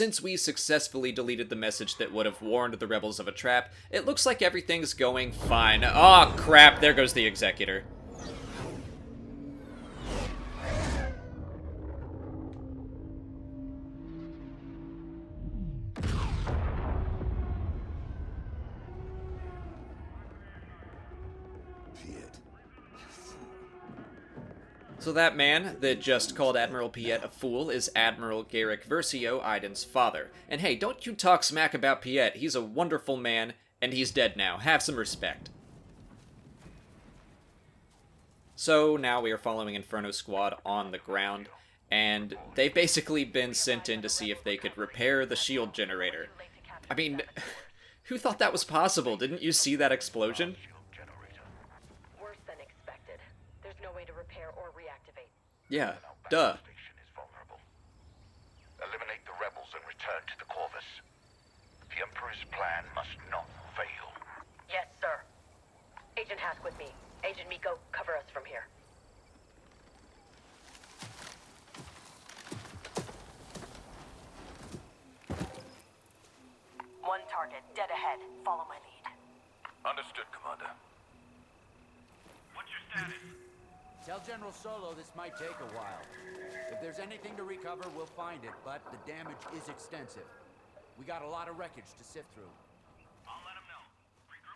since we successfully deleted the message that would have warned the rebels of a trap, it looks like everything's going fine. Oh crap, there goes the Executor. So that man that just called Admiral Piet a fool is Admiral Garrick Versio, Iden's father. And hey, don't you talk smack about Piet. He's a wonderful man, and he's dead now. Have some respect. So now we are following Inferno Squad on the ground, and they've basically been sent in to see if they could repair the shield generator. I mean, who thought that was possible? Didn't you see that explosion? Yeah, duh. Eliminate the rebels and return to the Corvus. The Emperor's plan must not fail. Yes, sir. Agent Hask with me. Agent Miko, cover us from here. One target, dead ahead. Follow my lead. Understood, Commander. What's your status? Tell General Solo this might take a while. If there's anything to recover, we'll find it, but the damage is extensive. We got a lot of wreckage to sift through. I'll let him know.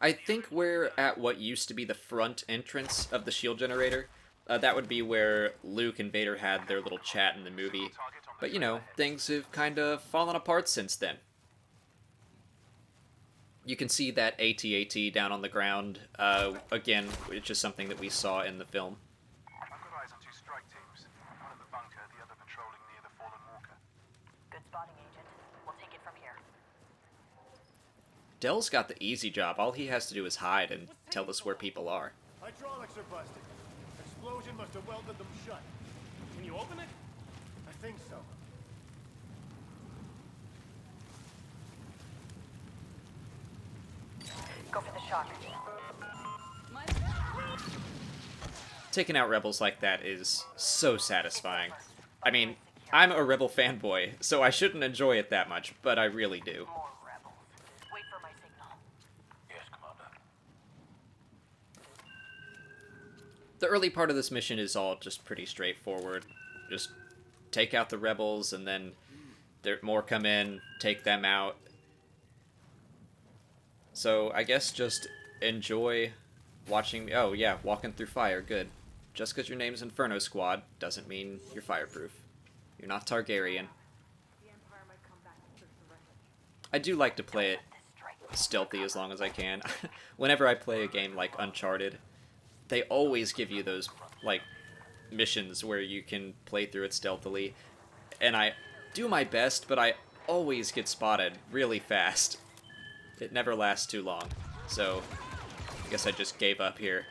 I think we're at what used to be the front entrance of the shield generator. That would be where Luke and Vader had their little chat in the movie. But, you know, things have kind of fallen apart since then. You can see that AT-AT down on the ground, again, which is something that we saw in the film. I've got eyes on two strike teams. One in the bunker, the other patrolling near the fallen walker. Good spotting, Agent. We'll take it from here. Dell's got the easy job. All he has to do is hide and tell us where people are. Hydraulics are busted. Explosion must have welded them shut. Can you open it? I think so. Go for the shock. Taking out rebels like that is so satisfying. I mean, I'm a Rebel fanboy, so I shouldn't enjoy it that much, but I really do. More rebels. Wait for my signal. Yes, Commander. The early part of this mission is all just pretty straightforward. Just take out the rebels, and then more come in, take them out. So I guess just enjoy watching me. Oh yeah, walking through fire, good. Just because your name's Inferno Squad doesn't mean you're fireproof. You're not Targaryen. I do like to play it stealthy as long as I can. Whenever I play a game like Uncharted, they always give you those, like, missions where you can play through it stealthily. And I do my best, but I always get spotted really fast. It never lasts too long. So, I guess I just gave up here.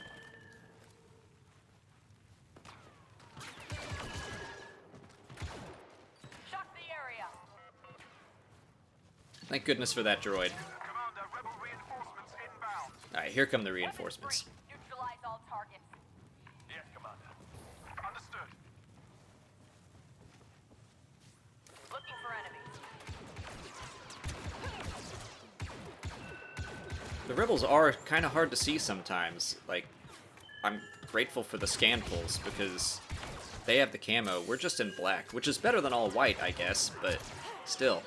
Shock the area. Thank goodness for that droid. Commander, rebel reinforcements inbound. Alright, here come the reinforcements. Neutralize all targets. Yes, Commander. Understood. Looking for enemies. The rebels are kind of hard to see sometimes. Like, I'm grateful for the scan pulls because they have the camo. We're just in black, which is better than all white, I guess, but still.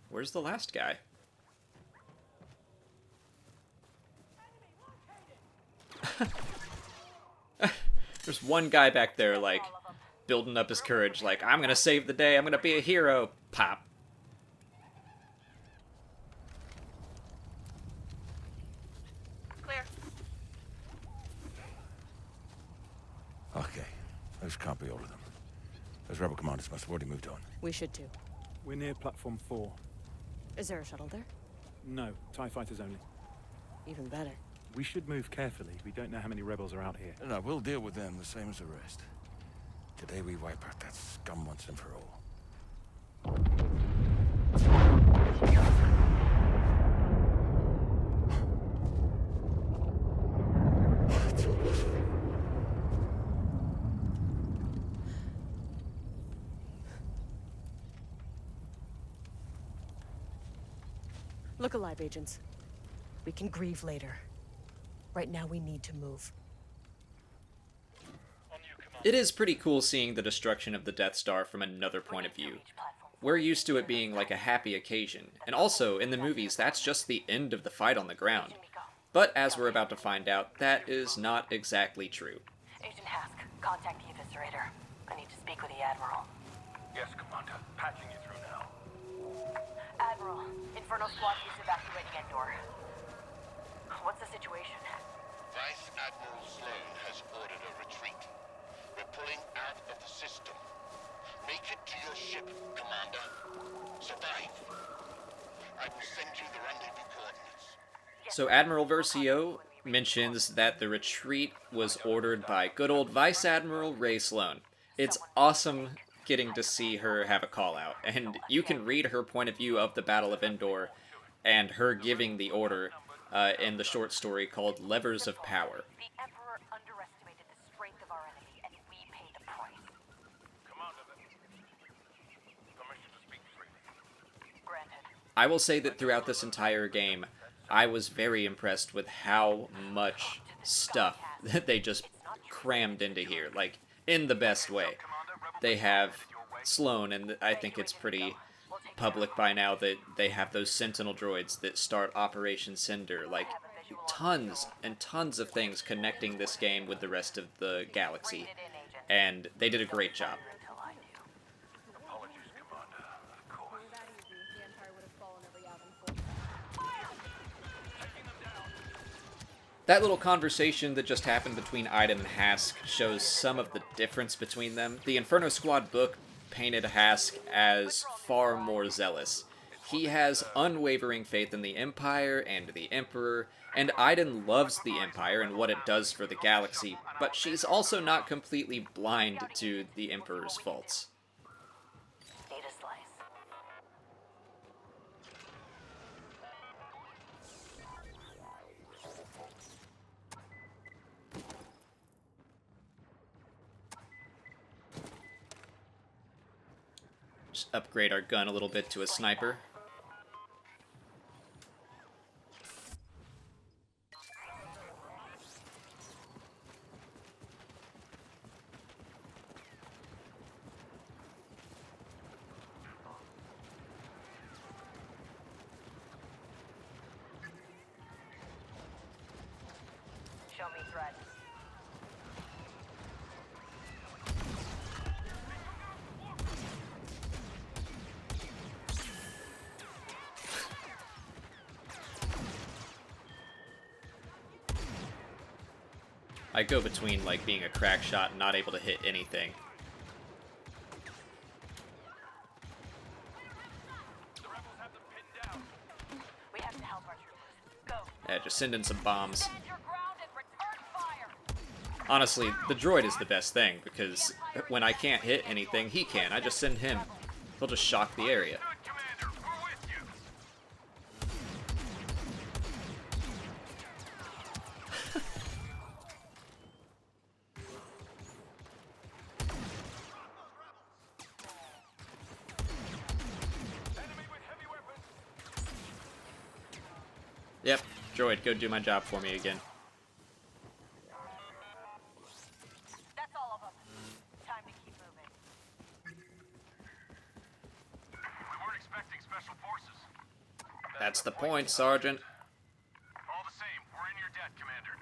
Where's the last guy? There's one guy back there, like, building up his courage, like, I'm gonna save the day, I'm gonna be a hero. Pop. Clear. Okay. Those can't be all of them. Those rebel commanders must have already moved on. We should too. We're near platform 4. Is there a shuttle there? No, TIE fighters only. Even better. We should move carefully. We don't know how many rebels are out here. No, we'll deal with them the same as the rest. Today we wipe out that scum once and for all. Look alive, agents. We can grieve later. Right now, we need to move. It is pretty cool seeing the destruction of the Death Star from another point of view. We're used to it being like a happy occasion, and also, in the movies, that's just the end of the fight on the ground. But as we're about to find out, that is not exactly true. Agent Hask, contact the Eviscerator. I need to speak with the Admiral. Yes, Commander. Patching you through now. Admiral, Inferno Squad is evacuating Endor. What's the situation? Vice Admiral Sloan has ordered a retreat. We're pulling out of the system. Make it to your ship, Commander. Survive. I will send you the rendezvous coordinates. So Admiral Versio mentions that the retreat was ordered by good old Vice Admiral Rey Sloan. It's awesome getting to see her have a call out, and you can read her point of view of the Battle of Endor and her giving the order in the short story called Levers of Power. The Emperor underestimated the strength of our enemy, and we paid the price. Commander, permission to speak freely. Granted. I will say that throughout this entire game, I was very impressed with how much stuff that they just crammed into here, like, in the best way. They have Sloan, and I think it's pretty public by now that they have those Sentinel droids that start Operation Cinder, like, tons and tons of things connecting this game with the rest of the galaxy, and they did a great job. Apologies, Commander. Of course. That little conversation that just happened between Iden and Hask shows some of the difference between them. The Inferno Squad book painted Hask as far more zealous. He has unwavering faith in the Empire and the Emperor, and Iden loves the Empire and what it does for the galaxy, but she's also not completely blind to the Emperor's faults. Need a slice. Just upgrade our gun a little bit to a sniper. Show me threat. I go between, like, being a crack shot and not able to hit anything. The rebels have them pinned down. We have to help our troopers. Go. Yeah, just send in some bombs. Stand your ground and return fire. Honestly, the droid is the best thing, because when I can't hit anything, he can. I just send him. He'll just shock the area. Good, Commander. We're with you. Enemy with heavy weapons. Yep, droid, go do my job for me again. That's all of them. Time to keep moving. We weren't expecting special forces. That's the point, Sergeant. All the same, we're in your debt, Commander.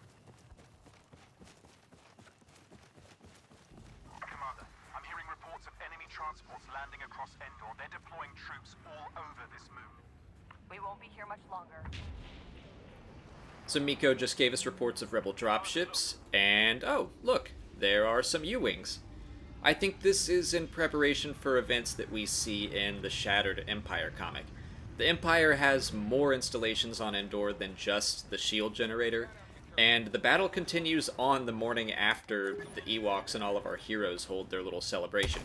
Commander, I'm hearing reports of enemy transports landing across Endor. They're deploying troops all over this moon. We won't be here much longer. So Miko just gave us reports of rebel dropships, and oh, look, there are some U-Wings. I think this is in preparation for events that we see in the Shattered Empire comic. The Empire has more installations on Endor than just the shield generator, and the battle continues on the morning after the Ewoks and all of our heroes hold their little celebration.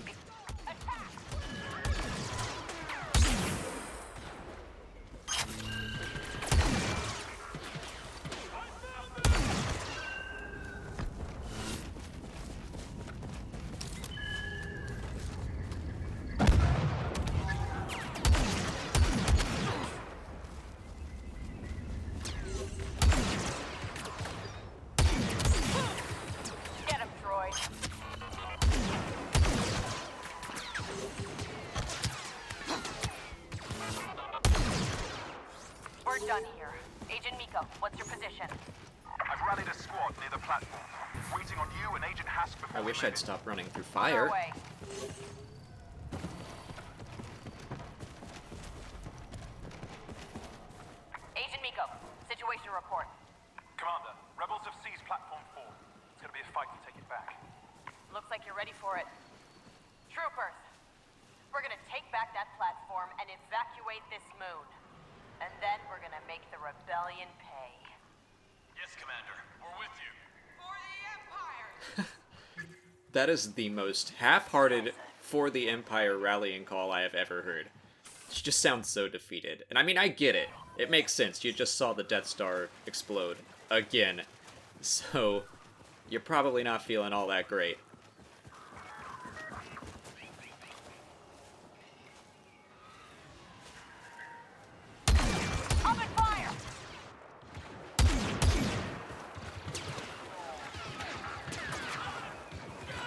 We're done here. Agent Miko, what's your position? I've rallied a squad near the platform, waiting on you and Agent Hask before I wish we I'd move. stop running through On our fire. way. Agent Miko, situation report. Commander, rebels have seized platform 4. It's gonna be a fight to take it back. Looks like you're ready for it. Troopers, we're gonna take back that platform and evacuate this moon. And then we're gonna make the rebellion pay. Yes, Commander. We're with you. For the Empire! That is the most half-hearted for the Empire rallying call I have ever heard. She just sounds so defeated. And I mean, I get it. It makes sense. You just saw the Death Star explode again. So, you're probably not feeling all that great. Open fire!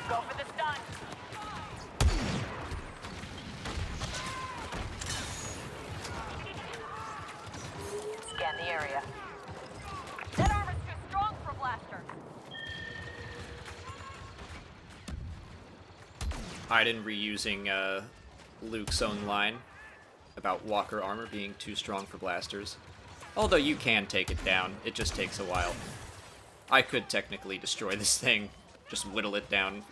Go for the stun. Scan the area. That armor's too strong for blasters. Iden reusing Luke's own line about Walker armor being too strong for blasters. Although you can take it down, it just takes a while. I could technically destroy this thing, just whittle it down.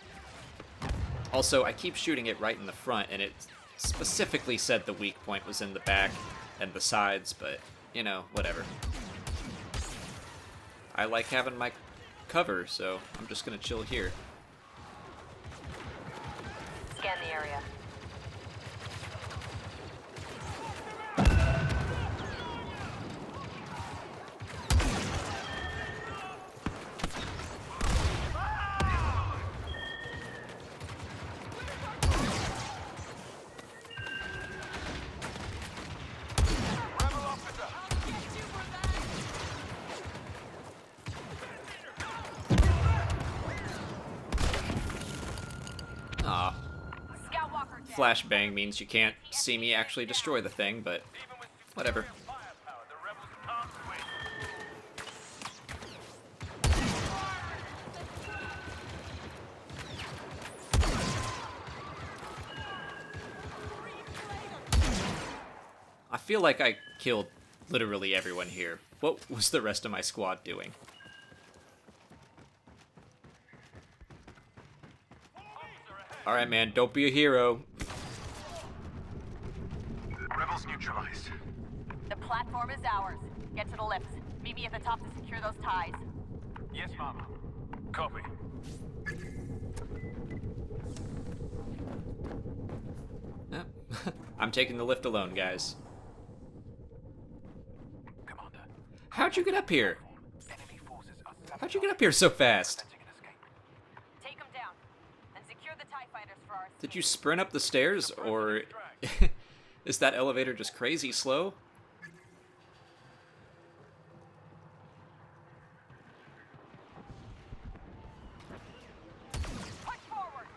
Also, I keep shooting it right in the front, and it specifically said the weak point was in the back and the sides, but, you know, whatever. I like having my cover, so I'm just gonna chill here. Scan the area. Aw. Scout Walker dead. Flashbang means you can't see me actually destroy the thing, but whatever. Firepower, the rebels can't win. I feel like I killed literally everyone here. What was the rest of my squad doing? Alright, man, don't be a hero. Rebels neutralized. The platform is ours. Get to the lifts. Meet me at the top to secure those ties. Yes, Mama. Copy. Yep. I'm taking the lift alone, guys. Commander, How'd you get up here? enemy forces are How'd you get up here so fast? sabotaging an escape. Take them down. And secure the TIE fighters for our Did you sprint up the stairs, or is that elevator just crazy slow? push forward.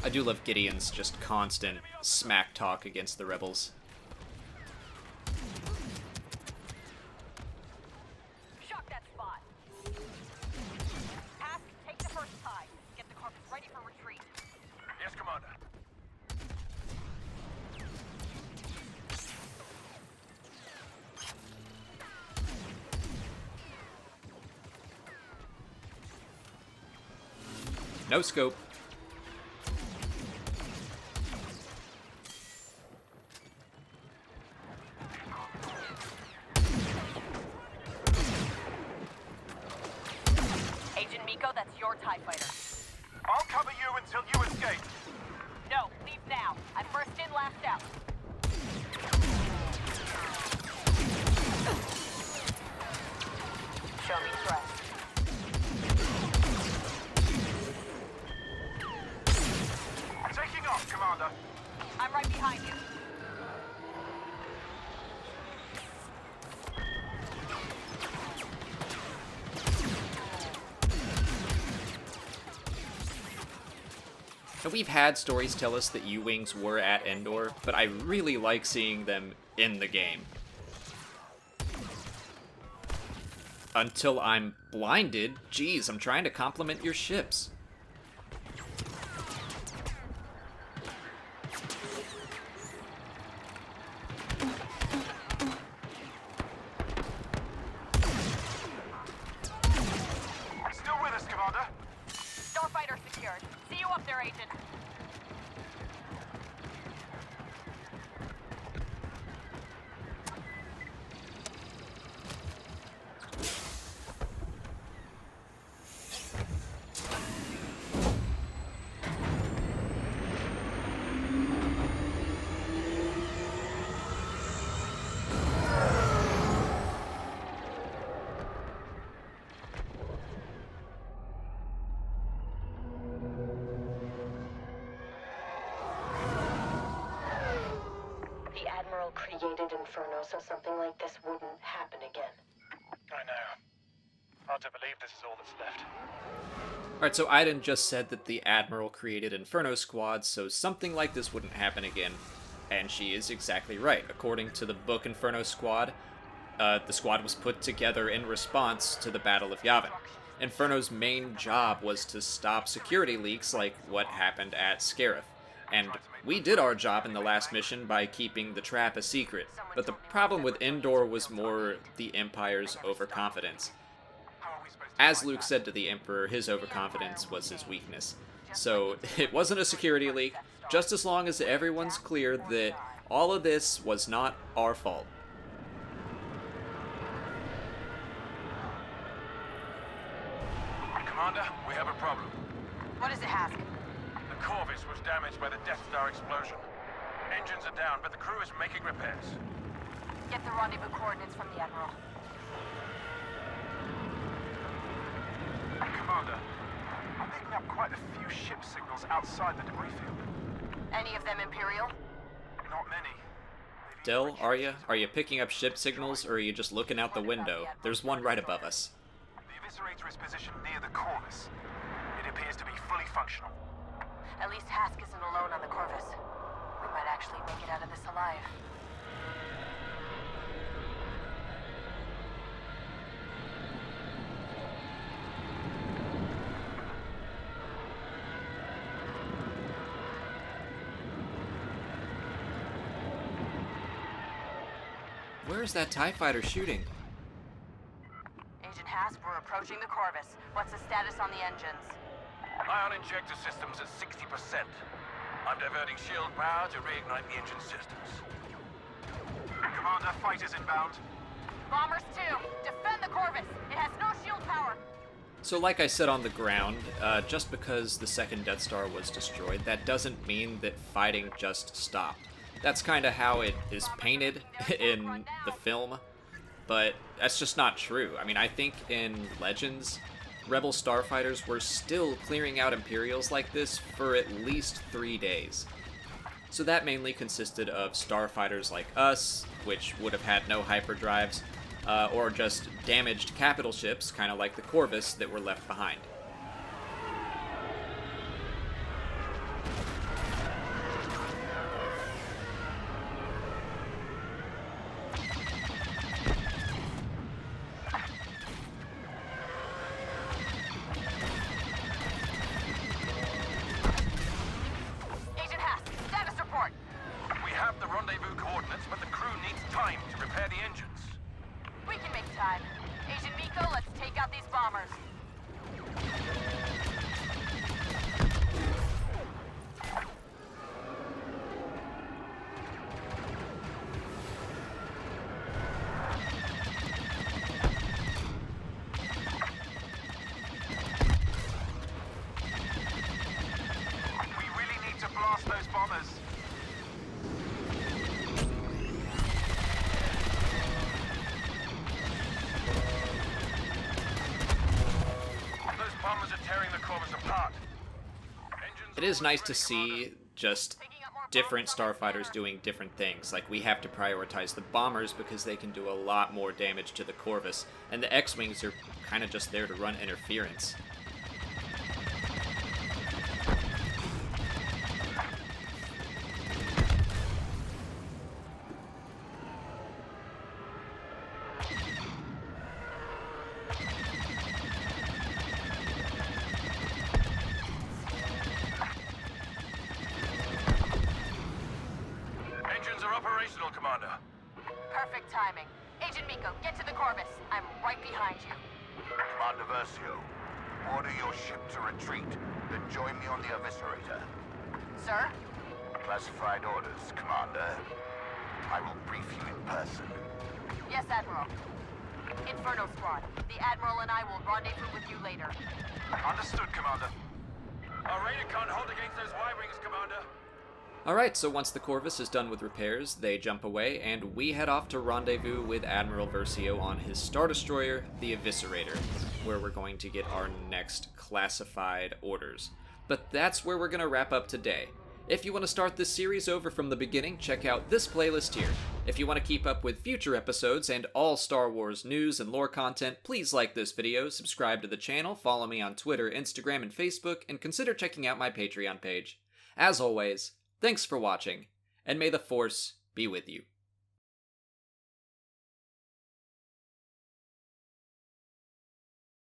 I do love Gideon's just constant smack talk against the rebels. Shock that spot. Ask, take the first tie. Get the carpets ready for retreat. Yes, Commander. No scope. Agent Miko, that's your TIE fighter. I'll cover you until you escape. No, leave now. I'm first in, last out. Show me trust. Taking off, Commander. I'm right behind you. Now, we've had stories tell us that U-Wings were at Endor, but I really like seeing them in the game. until I'm blinded. Jeez, I'm trying to compliment your ships. Still with us, Commander? Starfighter secured. See you up there, Agent. The Admiral created Inferno so something like this wouldn't happen again. I know. Hard to believe this is all that's left. Alright, so Aiden just said that the Admiral created Inferno Squad, so something like this wouldn't happen again. And she is exactly right. According to the book Inferno Squad, the squad was put together in response to the Battle of Yavin. Inferno's main job was to stop security leaks like what happened at Scarif. And we did our job in the last mission by keeping the trap a secret. But the problem with Endor was more the Empire's overconfidence. As Luke said to the Emperor, his overconfidence was his weakness. So it wasn't a security leak, just as long as everyone's clear that all of this was not our fault. Commander, we have a problem. What is it, Hask? The Corvus was damaged by the Death Star explosion. Engines are down, but the crew is making repairs. Get the rendezvous coordinates from the Admiral. Commander, I'm picking up quite a few ship signals outside the debris field. Any of them Imperial? Not many. Del, are you picking up ship signals, or are you just looking out the window? There's one right above us. The Eviscerator is positioned near the Corvus. It appears to be fully functional. At least Hask isn't alone on the Corvus. We might actually make it out of this alive. Where is that TIE fighter shooting? Agent Hask, we're approaching the Corvus. What's the status on the engines? Ion injector systems at 60%. I'm diverting shield power to reignite the engine systems. Commander, fighters inbound. Bombers too. Defend the Corvus. It has no shield power. So like I said on the ground, just because the second Death Star was destroyed, that doesn't mean that fighting just stopped. That's kind of how it is painted in the film, but that's just not true. I mean, I think in Legends, Rebel starfighters were still clearing out Imperials like this for at least 3 days. So that mainly consisted of starfighters like us, which would have had no hyperdrives, or just damaged capital ships, kind of like the Corvus, that were left behind. Agent Hask, status report. We have the rendezvous coordinates, but the crew needs time to repair the engines. We can make time. Agent Miko, let's take out these bombers. We really need to blast those bombers. Those bombers are tearing the Corvus apart. Engines It is nice to see just different starfighters doing different things. Like, we have to prioritize the bombers because they can do a lot more damage to the Corvus, and the X-Wings are kind of just there to run interference. Operational, Commander. Perfect timing. Agent Miko, get to the Corvus. I'm right behind you. Commander Versio, order your ship to retreat, then join me on the Eviscerator. Sir? Classified orders, Commander. I will brief you in person. Yes, Admiral. Inferno Squad. The Admiral and I will rendezvous with you later. Understood, Commander. Our radar can't hold against those Y-wings, Commander. Alright, so once the Corvus is done with repairs, they jump away, and we head off to rendezvous with Admiral Versio on his Star Destroyer, the Eviscerator, where we're going to get our next classified orders. But that's where we're going to wrap up today. If you want to start this series over from the beginning, check out this playlist here. If you want to keep up with future episodes and all Star Wars news and lore content, please like this video, subscribe to the channel, follow me on Twitter, Instagram, and Facebook, and consider checking out my Patreon page. As always, thanks for watching, and may the Force be with you.